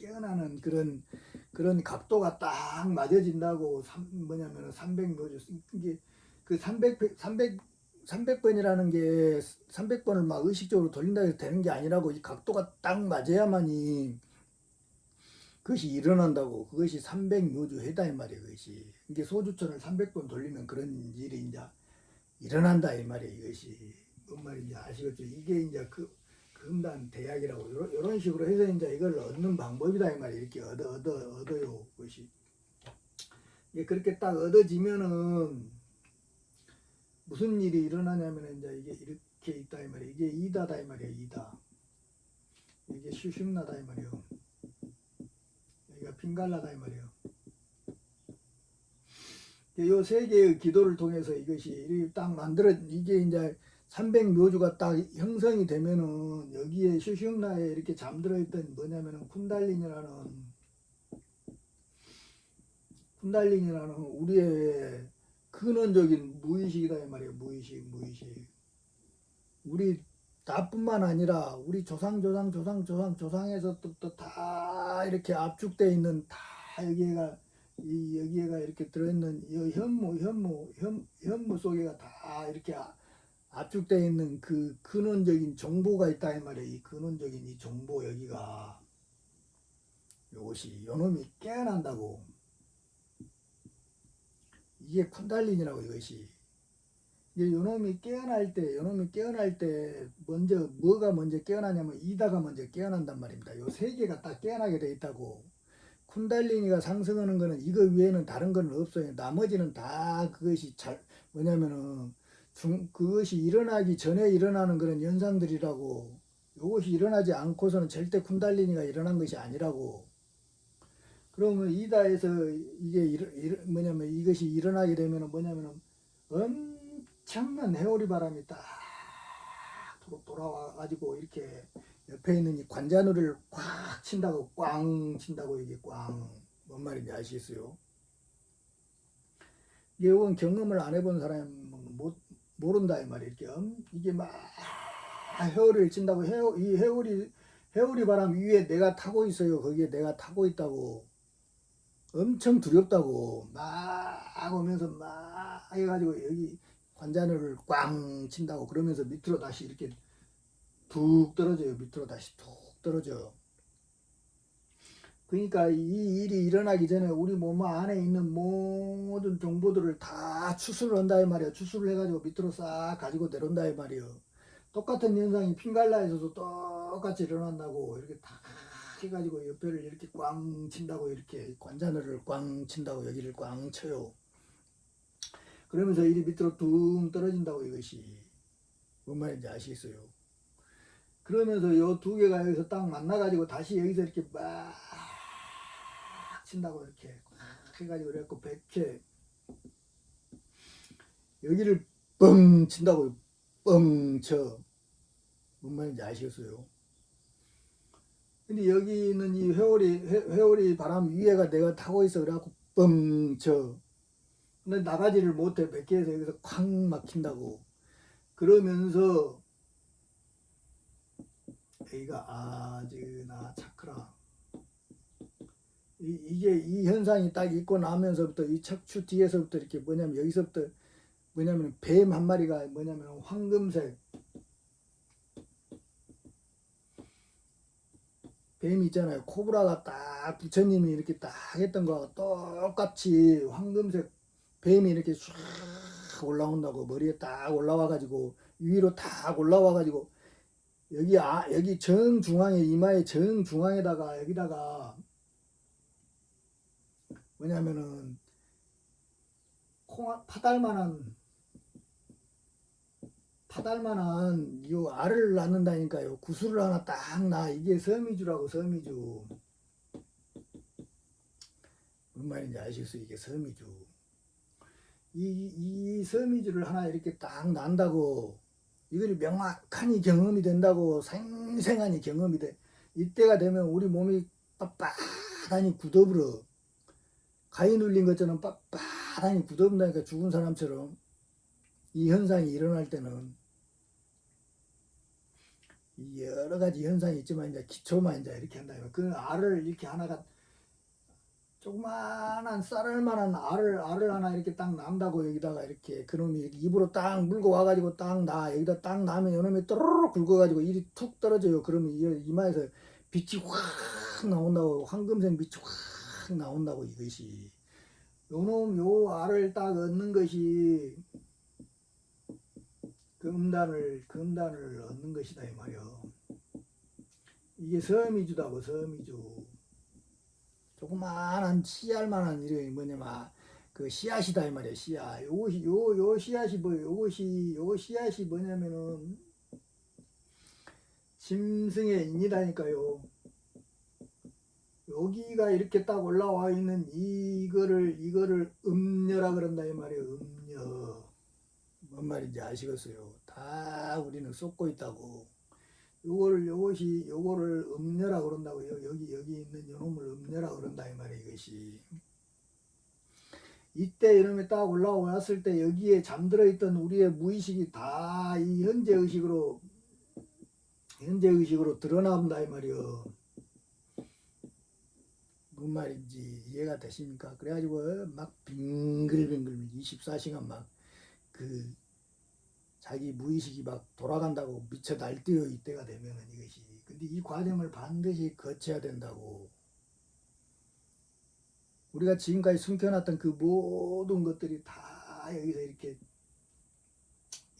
그런 각도가 딱 맞아진다고. 뭐냐면은 300묘주. 이게 그 300번이라는 게 300번을 막 의식적으로 돌린다 해서 되는 게 아니라고. 이 각도가 딱 맞아야만이 그것이 일어난다고. 그것이 300묘주 해다 이 말이에요. 그것이. 이게 소주천을 300번 돌리면 그런 일이 이제 일어난다 이 말이에요. 이것이 뭔 말인지 아시겠죠? 이게 이제 금단 대약이라고 이런 식으로 해서 이제 이걸 얻는 방법이다 이 말이에요. 이렇게 얻어요. 그것이. 이게 그렇게 딱 얻어지면은 무슨 일이 일어나냐면 이제 이게 이렇게 있다 이 말이에요. 이게 이다다 이 말이에요. 이다. 이게 슈심나다 이 말이에요. 여기가 핑갈라다 이 말이에요. 요 세 개의 기도를 통해서 이것이 딱 이게 이제 300묘주가 딱 형성이 되면은 여기에 슈심나에 이렇게 잠들어 있던 뭐냐면은 쿤달린이라는 우리의 근원적인 무의식이다 이 말이에요. 무의식. 우리 나뿐만 아니라 우리 조상에서부터 다 이렇게 압축되어 있는, 다 여기가 이렇게 들어있는 이 현무 속에가 다 이렇게 압축되어 있는 그 근원적인 정보가 있다 이 말이에요. 이 근원적인 이 정보, 여기가 요것이 요놈이 깨어난다고. 이게 쿤달린이라고. 이것이 이제 요놈이 깨어날 때 뭐가 먼저 깨어나냐면 이다가 먼저 깨어난단 말입니다. 요 세 개가 딱 깨어나게 돼 있다고. 쿤달리니가 상승하는 거는 이거 외에는 다른 건 없어요. 나머지는 다 그것이 뭐냐면은 그것이 일어나기 전에 일어나는 그런 현상들이라고. 이것이 일어나지 않고서는 절대 쿤달리니가 일어난 것이 아니라고. 그러면 이다에서 뭐냐면 이것이 일어나게 되면은 뭐냐면은 엄청난 해오리 바람이 딱 돌아와 가지고 이렇게 옆에 있는 이 관자놀이를 꽉 친다고. 꽝 친다고. 이게 꽝. 뭔 말인지 아시겠어요? 이건 경험을 안 해본 사람은 모른다 이 말이에요. 이게 막 해오리를 친다고. 이 해오리 바람 위에 내가 타고 있어요. 거기에 내가 타고 있다고. 엄청 두렵다고. 막 오면서 막 해가지고 여기 관자놀이를 꽝 친다고. 그러면서 밑으로 다시 이렇게 툭 떨어져요. 밑으로 다시 툭 떨어져요. 그러니까 이 일이 일어나기 전에 우리 몸 안에 있는 모든 정보들을 다 추수를 한다 이 말이에요. 추수를 해가지고 밑으로 싹 가지고 내려온다 이 말이에요. 똑같은 현상이 핑갈라에서도 똑같이 일어난다고. 이렇게 다 해가지고 옆에를 이렇게 꽝 친다고. 이렇게 관자놀이를 꽝 친다고. 여기를 꽝 쳐요. 그러면서 이리 밑으로 둥 떨어진다고. 이것이 뭔 말인지 아시겠어요? 그러면서 요 두 개가 여기서 딱 만나가지고 다시 여기서 이렇게 막 친다고. 이렇게 해가지고 그래갖고 100회 여기를 뻥 친다고. 뻥 쳐. 뭔 말인지 아시겠어요? 근데 여기 있는 이 회오리 바람 위에가 내가 타고 있어. 그래갖고 뻥 쳐. 근데 나가지를 못해. 100개에서 여기서 쾅 막힌다고. 그러면서 여기가 아즈나 차크라. 이게 이 현상이 딱 있고 나면서부터 이 척추 뒤에서부터 이렇게 뭐냐면 여기서부터 뭐냐면 뱀 한 마리가 뭐냐면 황금색 뱀이 있잖아요. 코브라가 딱 부처님이 이렇게 딱 했던 거하고 똑같이 황금색 뱀이 이렇게 쫙 올라온다고. 머리에 딱 올라와가지고 위로 딱 올라와가지고 여기 정중앙에, 이마의 정중앙에다가 여기다가 뭐냐면은 파달만한 요 알을 낳는다니까요. 구슬을 하나 딱 놔. 이게 섬이주라고, 섬이주. 뭔 말인지 아시겠어요? 이게 섬이주. 이 섬이주를 하나 이렇게 딱 난다고, 이걸 명확하니 경험이 된다고, 생생하니 경험이 돼. 이때가 되면 우리 몸이 빳빳하니 굳어버려. 가위 눌린 것처럼 빳빳하니 굳어버린다니까, 죽은 사람처럼. 이 현상이 일어날 때는 여러 가지 현상이 있지만 이제 기초만 이제 이렇게 한다면 그 알을 이렇게 하나가 조그만한 쌀알만한 알을 하나 이렇게 딱 남다고 여기다가 이렇게 그놈이 입으로 딱 물고 와가지고 딱 나 여기다 딱 나면 요놈이 또르르 굵어가지고 일이 툭 떨어져요. 그러면 이마에서 빛이 확 나온다고, 황금색 빛이 확 나온다고. 이것이 요놈 요 알을 딱 얻는 것이 금단을 얻는 것이다 이 말이요. 이게 섬이주다고, 섬이주. 조그만한 씨알만한 이름이 뭐냐면 그 씨앗이다 이 말이야. 씨앗. 요것이 요 씨앗이 뭐예요? 요 씨앗이 뭐냐면은 짐승의 인이다니까요. 여기가 이렇게 딱 올라와 있는 이거를 음녀라 그런다 이 말이에요. 음녀. 뭔 말인지 아시겠어요? 다 우리는 쏟고 있다고. 요거를 음녀라 그런다고. 여기 있는 요놈을 음녀라 그런다 이 말이에요. 이것이. 이때 이놈이 딱 올라왔을 때 여기에 잠들어 있던 우리의 무의식이 다 이 현재 의식으로 드러나온다 이 말이요. 뭔 말인지 이해가 되십니까? 그래가지고 막 빙글빙글 24시간 막 그 자기 무의식이 막 돌아간다고 미쳐 날뛰어 이때가 되면은 이것이. 근데 이 과정을 반드시 거쳐야 된다고. 우리가 지금까지 숨겨놨던 그 모든 것들이 다 여기서 이렇게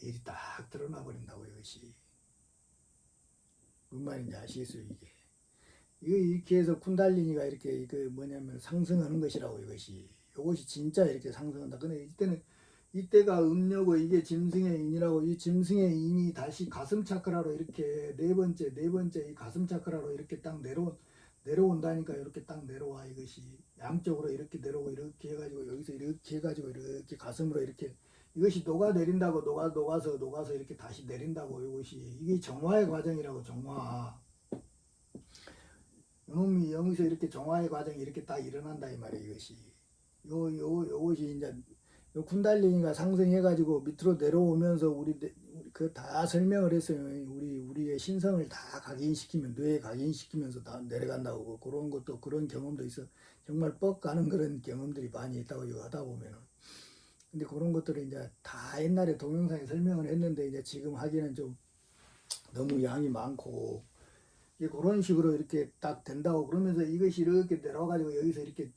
일이 딱 드러나 버린다고. 이것이 뭔 말인지 아시겠어요? 이거 이렇게 해서 쿤달리니가 이렇게 그 뭐냐면 상승하는 것이라고. 이것이 진짜 이렇게 상승한다. 근데 이때가 음녀고 이게 짐승의 인이라고. 이 짐승의 인이 다시 가슴 차크라로 이렇게 네 번째 이 가슴 차크라로 이렇게 딱 내려온다니까. 이렇게 딱 내려와. 이것이 양쪽으로 이렇게 내려오고 이렇게 해가지고 여기서 이렇게 해가지고 이렇게 가슴으로 이렇게 이것이 녹아내린다고. 녹아서 이렇게 다시 내린다고. 이게 정화의 과정이라고. 정화. 요놈이 여기서 이렇게 정화의 과정이 이렇게 딱 일어난다 이 말이에요. 요것이 이제 요 쿤달리니가 상승해가지고 밑으로 내려오면서 우리 그 다 설명을 했어요. 우리의 신성을 다 각인시키면, 뇌에 각인시키면서 다 내려간다고. 그런 것도, 그런 경험도 있어. 정말 뻑 가는 그런 경험들이 많이 있다고 이거 하다 보면은. 근데 그런 것들을 이제 다 옛날에 동영상에 설명을 했는데 이제 지금 하기는 좀 너무 양이 많고. 그런 식으로 이렇게 딱 된다고. 그러면서 이것이 이렇게 내려와가지고 여기서 이렇게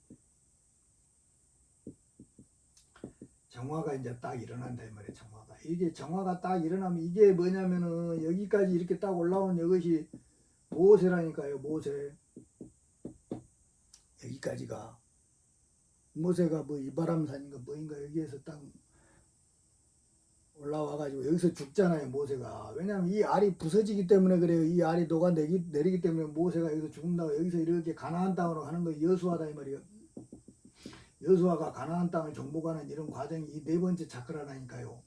정화가 이제 딱 일어난다 이 말이에요. 정화가. 이게 정화가 딱 일어나면 이게 뭐냐면은 여기까지 이렇게 딱 올라온 이것이 모세라니까요. 모세. 여기까지가. 모세가 뭐 이바람산인가 뭐인가 여기에서 딱 올라와가지고 여기서 죽잖아요. 모세가. 왜냐면 이 알이 부서지기 때문에 그래요. 이 알이 녹아내리기 때문에 모세가 여기서 죽는다고. 여기서 이렇게 가나안 땅으로 가는 거 여수하다 이 말이에요. 여수아가 가나안 땅을 정복하는 이런 과정이 이 네 번째 차크라라니까요.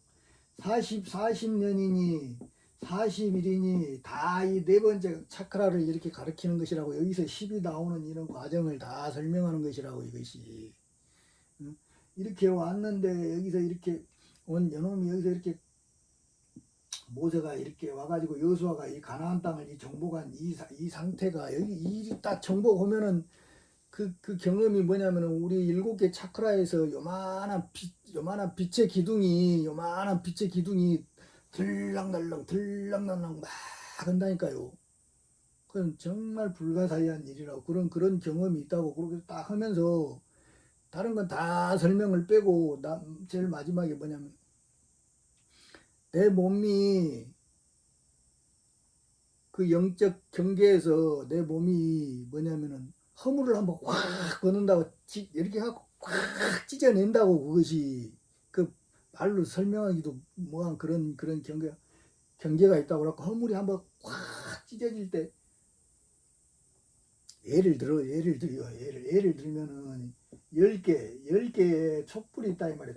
40년이니 40일이니 다 이 네 번째 차크라를 이렇게 가르치는 것이라고. 여기서 10이 나오는 이런 과정을 다 설명하는 것이라고. 이것이. 이렇게 왔는데 여기서 이렇게 온 요놈이 여기서 이렇게 모세가 이렇게 와가지고 여수아가 이 가나안 땅을 이 정복한 이 상태가 여기 이 딱 정복 오면은 그 경험이 뭐냐면은 우리 7개 차크라에서 요만한 빛의 기둥이 들락날락 막 한다니까요. 그건 정말 불가사의한 일이라고. 그런 경험이 있다고. 그렇게 딱 하면서 다른 건 다 설명을 빼고 제일 마지막에 뭐냐면 내 몸이 그 영적 경계에서 내 몸이 뭐냐면은 허물을 한번 확 걷는다고 이렇게 하고 확 찢어낸다고 그것이 그 말로 설명하기도 뭐한 그런 경계가 있다고 그러고 허물이 한번 확 찢어질 때 예를 들면은 10개의 촛불이 있다 이 말이야.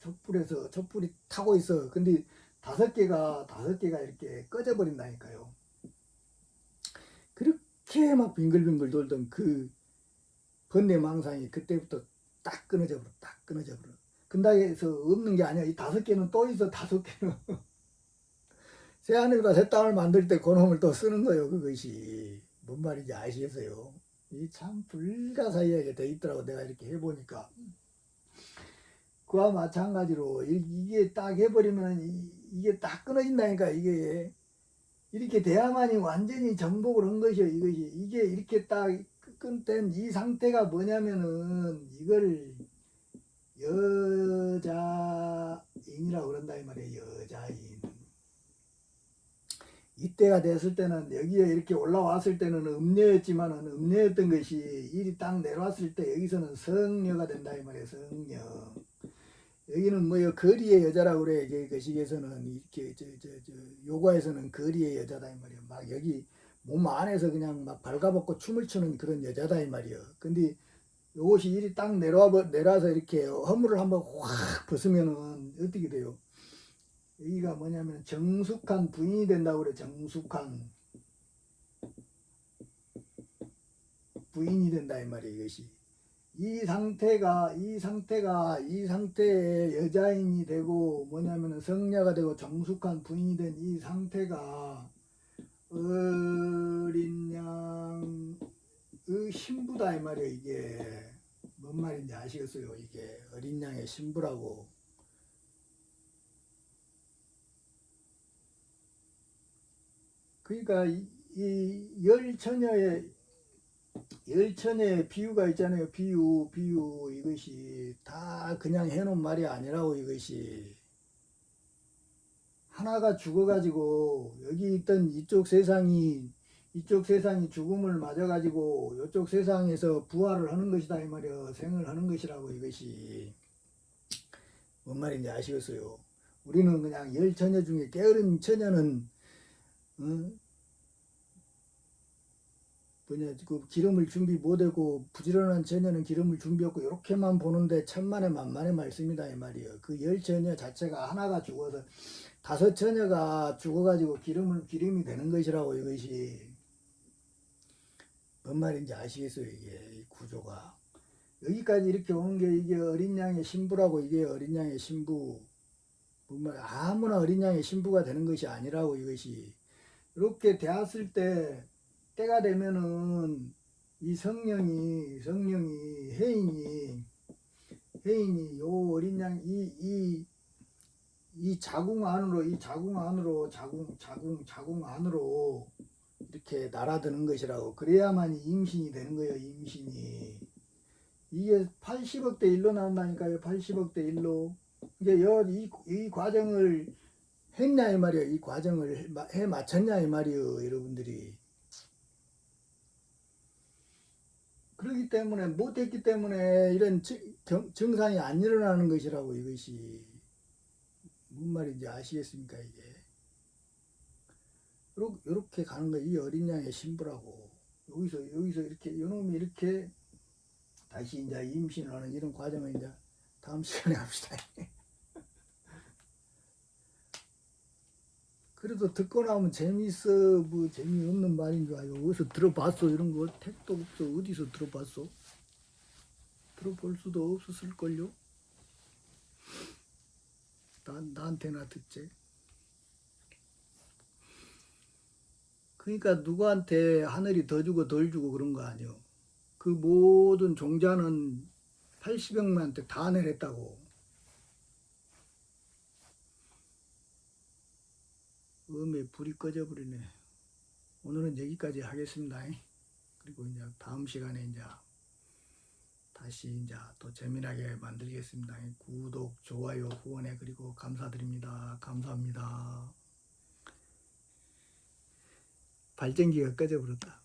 촛불에서 촛불이 타고 있어. 근데 5개가 이렇게 꺼져버린다니까요. 그렇게 막 빙글빙글 돌던 그 번뇌망상이 그때부터 딱 끊어져 버려. 근다해서 없는 게 아니야. 이 5개는 또 있어. 5개는 새하늘과 새 땅을 만들 때 그놈을 또 쓰는 거예요. 그것이 뭔 말인지 아시겠어요? 이 참 불가사의하게 돼 있더라고. 내가 이렇게 해보니까 그와 마찬가지로 이게 딱 해버리면 이게 딱 끊어진다니까. 이게 이렇게 돼야만이 완전히 정복을 한 것이요. 이게 이렇게 딱 끊된 이 상태가 뭐냐면은 이걸 여자인이라고 그런다 이 말이에요. 여자인. 이때가 됐을 때는 여기에 이렇게 올라왔을 때는 음녀였지만은 음녀였던 것이 일이 딱 내려왔을 때 여기서는 성녀가 된다 이 말이에요. 성녀. 여기는 뭐요 거리의 여자라고 그래. 그 시에서는 이렇게 요가에서는 거리의 여자다 이 말이에요. 막 여기 몸 안에서 그냥 막 발가벗고 춤을 추는 그런 여자다 이 말이에요. 근데 요것이 일이 딱 내려와서 이렇게 허물을 한번 확 벗으면은 어떻게 돼요? 여기가 뭐냐면 정숙한 부인이 된다고 그래. 정숙한 부인이 된다 이 말이에요. 이것이 이 상태의 여자인이 되고 뭐냐면 성녀가 되고 정숙한 부인이 된 이 상태가 어린 양의 신부다 이 말이에요. 이게 뭔 말인지 아시겠어요? 이게 어린 양의 신부라고. 그러니까 이 열처녀의 비유가 있잖아요. 비유 이것이 다 그냥 해놓은 말이 아니라고. 이것이 하나가 죽어가지고 여기 있던 이쪽 세상이 죽음을 맞아가지고 이쪽 세상에서 부활을 하는 것이다 이 말이야. 생을 하는 것이라고. 이것이 뭔 말인지 아시겠어요? 우리는 그냥 열처녀 중에 게으른 처녀는 그 기름을 준비 못하고 부지런한 처녀는 기름을 준비했고 이렇게만 보는데 천만의 만만의 말씀이다 이 말이에요. 그 열처녀 자체가 하나가 죽어서 5처녀가 죽어가지고 기름이 되는 것이라고. 이것이 뭔 말인지 아시겠어요? 이게 이 구조가 여기까지 이렇게 오는 게 이게 어린 양의 신부라고. 이게 어린 양의 신부. 뭔 말 아무나 어린 양의 신부가 되는 것이 아니라고. 이것이 이렇게 되었을 때 때가 되면은 이 성령이 혜인이 요 어린 양 이 자궁 안으로 이렇게 날아드는 것이라고. 그래야만 임신이 되는 거예요. 임신이 이게 80억대 1로 나온다니까요. 80억대 1로. 이제 이 과정을 했냐 이 말이에요. 이 과정을 해 마쳤냐 이 말이에요. 여러분들이. 그렇기 때문에 못했기 때문에 이런 정상이 안 일어나는 것이라고. 이것이 뭔 말인지 아시겠습니까? 이게 요렇게 가는 거. 이 어린 양의 신부라고. 여기서 이렇게 요놈이 이렇게 다시 이제 임신을 하는 이런 과정을 이제 다음 시간에 합시다. 그래도 듣고 나면 재미있어, 뭐 재미없는 말인 줄 알고. 어디서 들어봤어? 이런 거 택도 없어. 어디서 들어봤어? 들어볼 수도 없었을걸요? 나한테나 듣지. 그러니까 누구한테 하늘이 더 주고 덜 주고 그런 거 아니요. 그 모든 종자는 80억만한테 다 내렸다고. 음에 불이 꺼져버리네. 오늘은 여기까지 하겠습니다. 그리고 이제 다음 시간에 이제 다시 이제 또 재미나게 만들겠습니다. 구독, 좋아요, 후원해 그리고 감사드립니다. 감사합니다. 발전기가 꺼져버렸다.